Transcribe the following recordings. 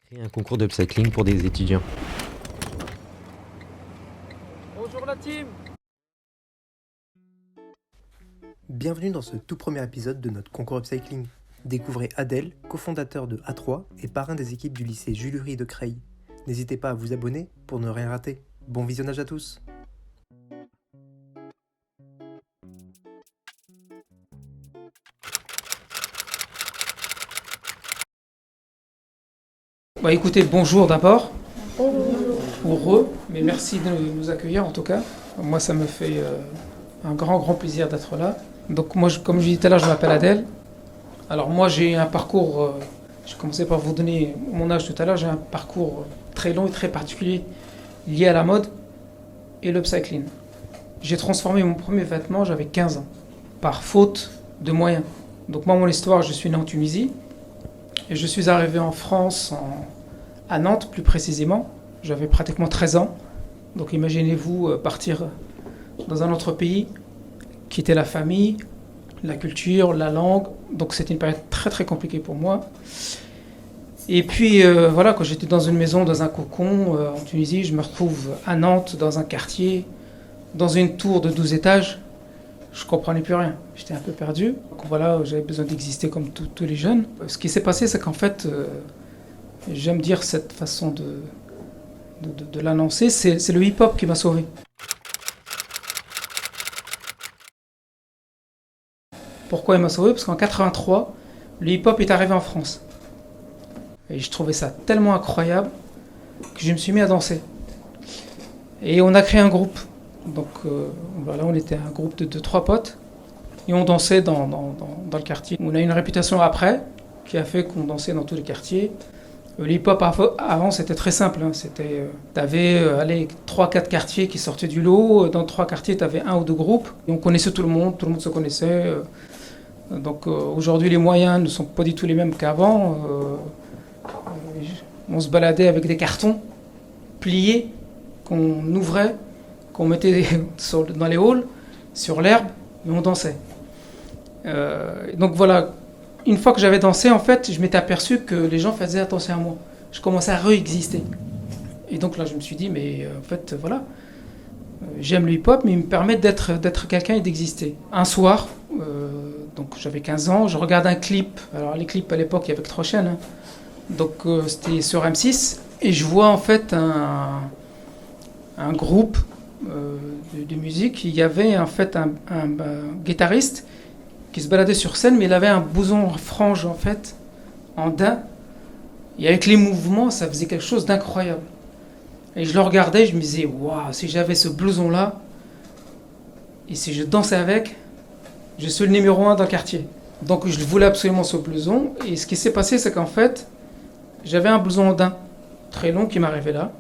Créer un concours d'upcycling pour des étudiants. Bonjour la team. Bienvenue dans ce tout premier épisode de notre concours upcycling. Découvrez Adèle, cofondateur de A3 et parrain des équipes du lycée Jules Hury de Creil. N'hésitez pas à vous abonner pour ne rien rater. Bon visionnage à tous. Écoutez, bonjour d'abord. Heureux, mais merci de nous accueillir en tout cas. Moi, ça me fait un grand plaisir d'être là. Donc moi, comme je disais tout à l'heure, je m'appelle Adèle. Alors moi, j'ai un parcours, j'ai commencé par vous donner mon âge tout à l'heure, j'ai un parcours très long et très particulier lié à la mode et l'upcycling. J'ai transformé mon premier vêtement, j'avais 15 ans, par faute de moyens. Donc moi, mon histoire, je suis né en Tunisie et je suis arrivé en France, à Nantes plus précisément. J'avais pratiquement 13 ans. Donc imaginez-vous partir dans un autre pays, quitter la famille, la culture, la langue. Donc c'était une période très compliquée pour moi. Et puis voilà, quand j'étais dans une maison, dans un cocon en Tunisie, je me retrouve à Nantes, dans un quartier, dans une tour de 12 étages. Je ne comprenais plus rien. J'étais un peu perdu. Donc voilà, j'avais besoin d'exister comme tous les jeunes. Ce qui s'est passé, c'est qu'en fait, j'aime dire cette façon de l'annoncer, c'est le hip-hop qui m'a sauvé. Pourquoi il m'a sauvé? Parce qu'en 83, le hip-hop est arrivé en France. Et je trouvais ça tellement incroyable que je me suis mis à danser. Et on a créé un groupe. Donc voilà, on était un groupe de 3 potes. Et on dansait dans le quartier. On a eu une réputation après, qui a fait qu'on dansait dans tous les quartiers. Le hip-hop avant, c'était très simple. T'avais 3-4 quartiers qui sortaient du lot. Dans 3 quartiers, t'avais 1 ou 2 groupes. Et on connaissait tout le monde se connaissait. Donc aujourd'hui, les moyens ne sont pas du tout les mêmes qu'avant. On se baladait avec des cartons pliés qu'on ouvrait, qu'on mettait dans les halls, sur l'herbe, et on dansait. Donc voilà. Une fois que j'avais dansé, en fait, je m'étais aperçu que les gens faisaient attention à moi. Je commençais à réexister. Et donc là, je me suis dit, mais en fait, voilà, j'aime le hip-hop, mais il me permet d'être quelqu'un et d'exister. Un soir, donc j'avais 15 ans, je regarde un clip. Alors les clips à l'époque, il y avait que 3 chaînes. Hein. Donc c'était sur M6. Et je vois en fait un groupe de musique. Il y avait en fait un guitariste qui se baladait sur scène, mais il avait un blouson en frange, en fait, en daim. Et avec les mouvements, ça faisait quelque chose d'incroyable. Et je le regardais, je me disais, waouh, si j'avais ce blouson-là, et si je dansais avec, je suis le numéro 1 dans le quartier. Donc je voulais absolument ce blouson. Et ce qui s'est passé, c'est qu'en fait, j'avais un blouson en daim, très long, qui m'arrivait là.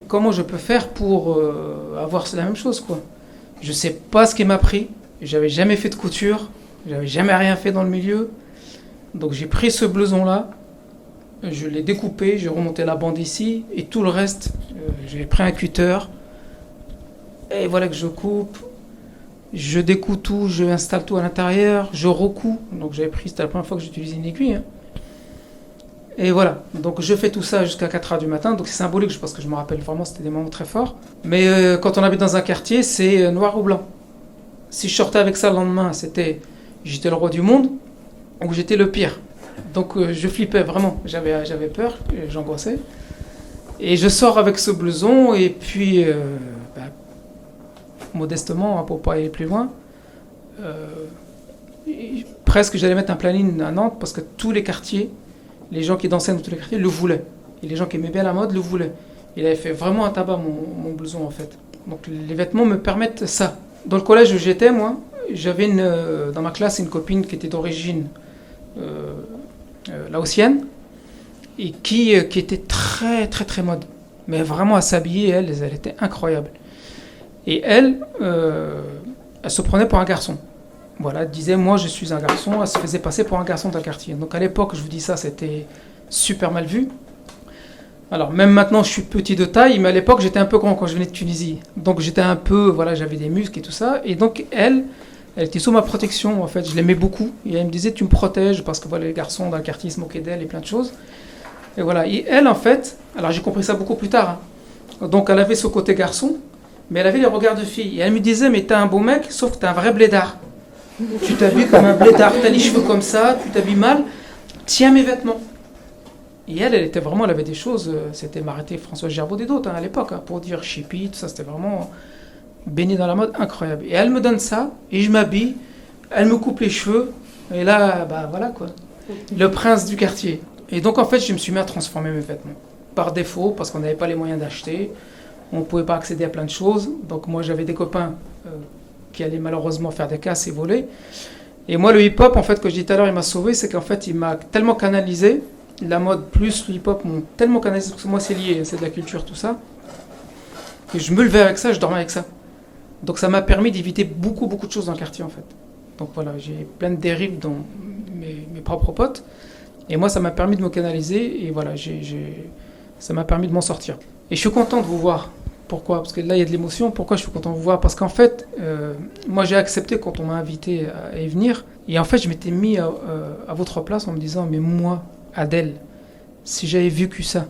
Comment je peux faire pour avoir la même chose, quoi? Je sais pas ce qui m'a pris. J'avais jamais fait de couture. J'avais jamais rien fait dans le milieu. Donc j'ai pris ce blouson-là. Je l'ai découpé. J'ai remonté la bande ici. Et tout le reste, j'ai pris un cutter. Et voilà que je coupe. Je découpe tout. Je installe tout à l'intérieur. Je recoupe. Donc c'était la première fois que j'utilisais une aiguille. Hein. Et voilà, donc je fais tout ça jusqu'à 4h du matin, donc c'est symbolique, je pense que je me rappelle vraiment, c'était des moments très forts. Mais quand on habite dans un quartier, c'est noir ou blanc. Si je sortais avec ça le lendemain, j'étais le roi du monde, ou j'étais le pire. Donc je flippais vraiment, j'avais peur, j'angoissais. Et je sors avec ce blouson, et puis, modestement, hein, pour pas aller plus loin, presque j'allais mettre un planning à Nantes, parce que tous les quartiers, les gens qui dansaient dans tous les quartiers le voulaient. Et les gens qui aimaient bien la mode le voulaient. Il avait fait vraiment un tabac, mon blouson, en fait. Donc les vêtements me permettent ça. Dans le collège où j'étais, moi, j'avais dans ma classe une copine qui était d'origine laotienne et qui était très mode. Mais vraiment à s'habiller, elle était incroyable. Et elle se prenait pour un garçon. Voilà, elle disait, moi je suis un garçon, elle se faisait passer pour un garçon d'un quartier. Donc à l'époque, je vous dis ça, c'était super mal vu. Alors même maintenant, je suis petit de taille, mais à l'époque, j'étais un peu grand quand je venais de Tunisie. Donc j'étais un peu, voilà, j'avais des muscles et tout ça. Et donc elle Elle était sous ma protection, en fait. Je l'aimais beaucoup. Et elle me disait, tu me protèges, parce que voilà, les garçons dans le quartier se moquaient d'elle et plein de choses. Et voilà. Et elle, en fait, alors j'ai compris ça beaucoup plus tard. Donc elle avait ce côté garçon, mais elle avait les regards de fille. Et elle me disait, mais t'es un beau mec, sauf que t'es un vrai blédard. Tu t'habilles comme un blédard, t'as les cheveux comme ça, tu t'habilles mal, tiens mes vêtements. Et elle était vraiment, elle avait des choses, c'était m'arrêter François Gerbaud et d'autres à l'époque, pour dire chippy, tout ça, c'était vraiment baigné dans la mode, incroyable. Et elle me donne ça, et je m'habille, elle me coupe les cheveux, et là, bah voilà quoi, le prince du quartier. Et donc en fait, je me suis mis à transformer mes vêtements. Par défaut, parce qu'on n'avait pas les moyens d'acheter, on ne pouvait pas accéder à plein de choses. Donc moi, j'avais des copains qui allaient malheureusement faire des casses et voler. Et moi, le hip-hop, en fait, que je dis tout à l'heure, il m'a sauvé, c'est qu'en fait, il m'a tellement canalisé, la mode plus le hip-hop m'ont tellement canalisé, parce que moi, c'est lié, c'est de la culture, tout ça, que je me levais avec ça, je dormais avec ça. Donc ça m'a permis d'éviter beaucoup, beaucoup de choses dans le quartier, en fait. Donc voilà, j'ai plein de dérives dans mes propres potes. Et moi, ça m'a permis de me canaliser, et voilà, ça m'a permis de m'en sortir. Et je suis content de vous voir. Pourquoi ? Parce que là, il y a de l'émotion. Pourquoi je suis content de vous voir ? Parce qu'en fait, moi, j'ai accepté quand on m'a invité à y venir. Et en fait, je m'étais mis à votre place en me disant, mais moi, Adel, si j'avais vécu ça,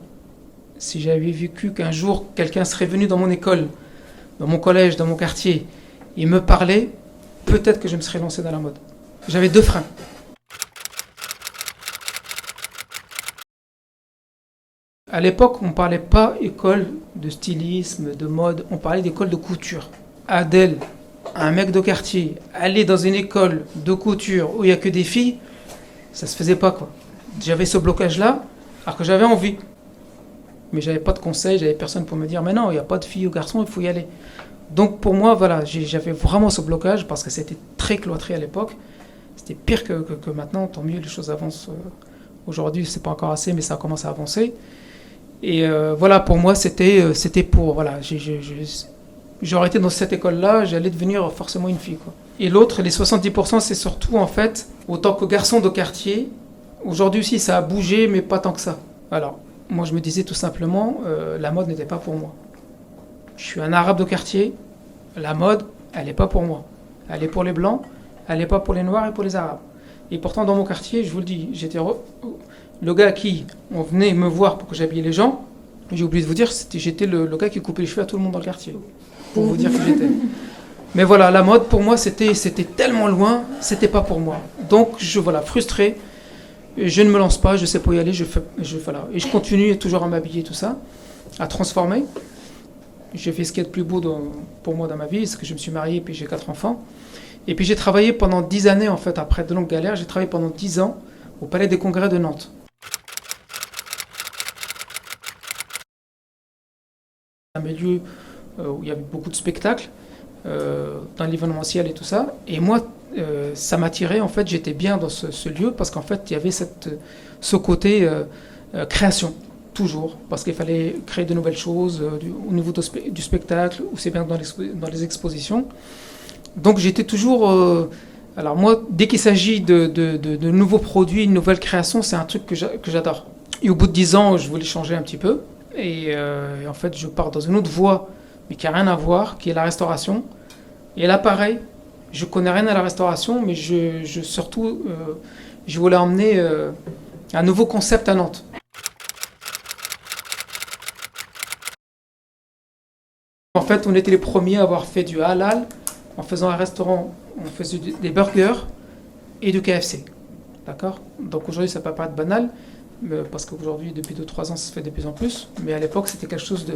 si j'avais vécu qu'un jour, quelqu'un serait venu dans mon école, dans mon collège, dans mon quartier, et me parlait, peut-être que je me serais lancé dans la mode. J'avais 2 freins. À l'époque, on ne parlait pas école de stylisme, de mode, on parlait d'école de couture. Adel, un mec de quartier, aller dans une école de couture où il n'y a que des filles, ça se faisait pas quoi. J'avais ce blocage-là, alors que j'avais envie. Mais j'avais pas de conseils, j'avais personne pour me dire, mais non, il n'y a pas de filles ou garçons, il faut y aller. Donc pour moi, voilà, j'avais vraiment ce blocage parce que c'était très cloîtré à l'époque. C'était pire que maintenant, tant mieux, les choses avancent. Aujourd'hui, c'est pas encore assez, mais ça commence à avancer. Et voilà, pour moi, c'était pour... Voilà, j'aurais été dans cette école-là, j'allais devenir forcément une fille, quoi. Et l'autre, les 70%, c'est surtout, en fait, autant que garçon de quartier, aujourd'hui aussi, ça a bougé, mais pas tant que ça. Alors, moi, je me disais tout simplement, la mode n'était pas pour moi. Je suis un arabe de quartier, la mode, elle n'est pas pour moi. Elle est pour les blancs, elle n'est pas pour les noirs et pour les arabes. Et pourtant, dans mon quartier, je vous le dis, j'étais... Le gars à qui on venait me voir pour que j'habille les gens, j'ai oublié de vous dire, j'étais le gars qui coupait les cheveux à tout le monde dans le quartier. Pour vous dire qui j'étais. Mais voilà, la mode, pour moi, c'était tellement loin, c'était pas pour moi. Donc, voilà, frustré, je ne me lance pas, je sais pas y aller, voilà. Et je continue toujours à m'habiller, tout ça, à transformer. J'ai fait ce qu'il y a de plus beau pour moi dans ma vie, c'est que je me suis marié et puis j'ai 4 enfants. Et puis j'ai travaillé pendant 10 années, en fait, après de longues galères, j'ai travaillé pendant 10 ans au Palais des Congrès de Nantes. Un milieu où il y avait beaucoup de spectacles, dans l'événementiel et tout ça. Et moi, ça m'attirait, en fait, j'étais bien dans ce lieu parce qu'en fait, il y avait ce côté création, toujours, parce qu'il fallait créer de nouvelles choses au niveau du spectacle, ou c'est bien dans les expositions. Donc j'étais toujours... alors moi, dès qu'il s'agit de nouveaux produits, une nouvelle création, c'est un truc que j'adore. Et au bout de 10 ans, je voulais changer un petit peu. Et en fait, je pars dans une autre voie, mais qui n'a rien à voir, qui est la restauration. Et là, pareil, je connais rien à la restauration, mais surtout, je voulais emmener un nouveau concept à Nantes. En fait, on était les premiers à avoir fait du halal. En faisant un restaurant, on faisait des burgers et du KFC. D'accord ? Donc aujourd'hui, ça peut paraître banal, parce qu'aujourd'hui, depuis 2-3 ans, ça se fait de plus en plus. Mais à l'époque, c'était quelque chose de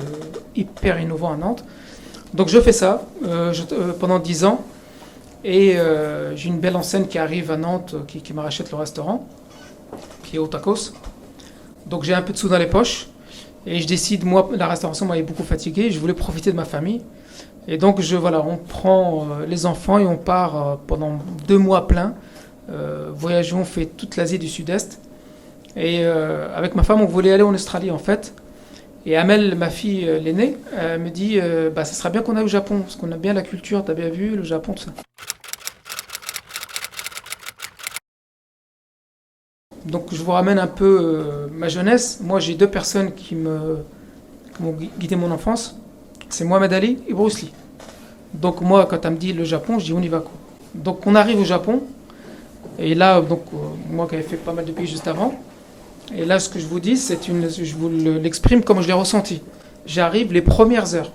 hyper innovant à Nantes. Donc je fais ça pendant 10 ans. Et j'ai une belle enseigne qui arrive à Nantes, qui me rachète le restaurant, qui est au Tacos. Donc j'ai un peu de sous dans les poches. Et je décide, moi, la restauration m'avait beaucoup fatigué. Je voulais profiter de ma famille. Et donc, on prend les enfants et on part pendant 2 mois pleins. Voyageons, on fait toute l'Asie du Sud-Est. Et avec ma femme, on voulait aller en Australie, en fait. Et Amel, ma fille l'aînée, me dit ça serait bien qu'on aille au Japon, parce qu'on a bien la culture, t'as bien vu, le Japon, tout ça. Donc, je vous ramène un peu ma jeunesse. Moi, j'ai 2 personnes qui m'ont guidé mon enfance. C'est Mohamed Ali et Bruce Lee. Donc moi, quand elle me dit le Japon, je dis on y va quoi. Donc on arrive au Japon. Et là, donc, moi qui avais fait pas mal de pays juste avant, et là ce que je vous dis, je vous l'exprime comme je l'ai ressenti. J'arrive les premières heures.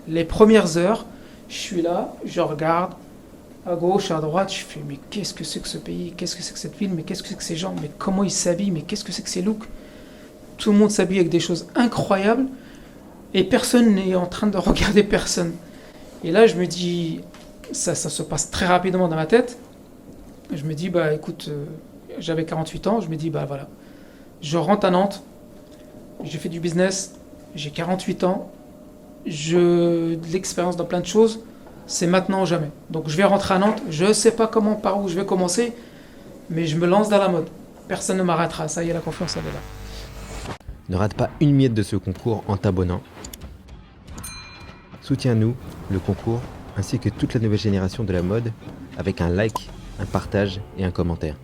Les premières heures, je suis là, je regarde à gauche, à droite, je fais mais qu'est-ce que c'est que ce pays, qu'est-ce que c'est que cette ville, mais qu'est-ce que c'est que ces gens, mais comment ils s'habillent, mais qu'est-ce que c'est que ces looks. Tout le monde s'habille avec des choses incroyables et personne n'est en train de regarder personne. Et là je me dis, ça se passe très rapidement dans ma tête. Je me dis, bah écoute, j'avais 48 ans, je me dis, bah voilà, je rentre à Nantes, j'ai fait du business, j'ai 48 ans, de l'expérience dans plein de choses, c'est maintenant ou jamais. Donc je vais rentrer à Nantes, je ne sais pas comment, par où je vais commencer, mais je me lance dans la mode. Personne ne m'arrêtera, ça y est, la confiance, elle est là. Ne rate pas une miette de ce concours en t'abonnant. Soutiens-nous, le concours, ainsi que toute la nouvelle génération de la mode, avec un like, un partage et un commentaire.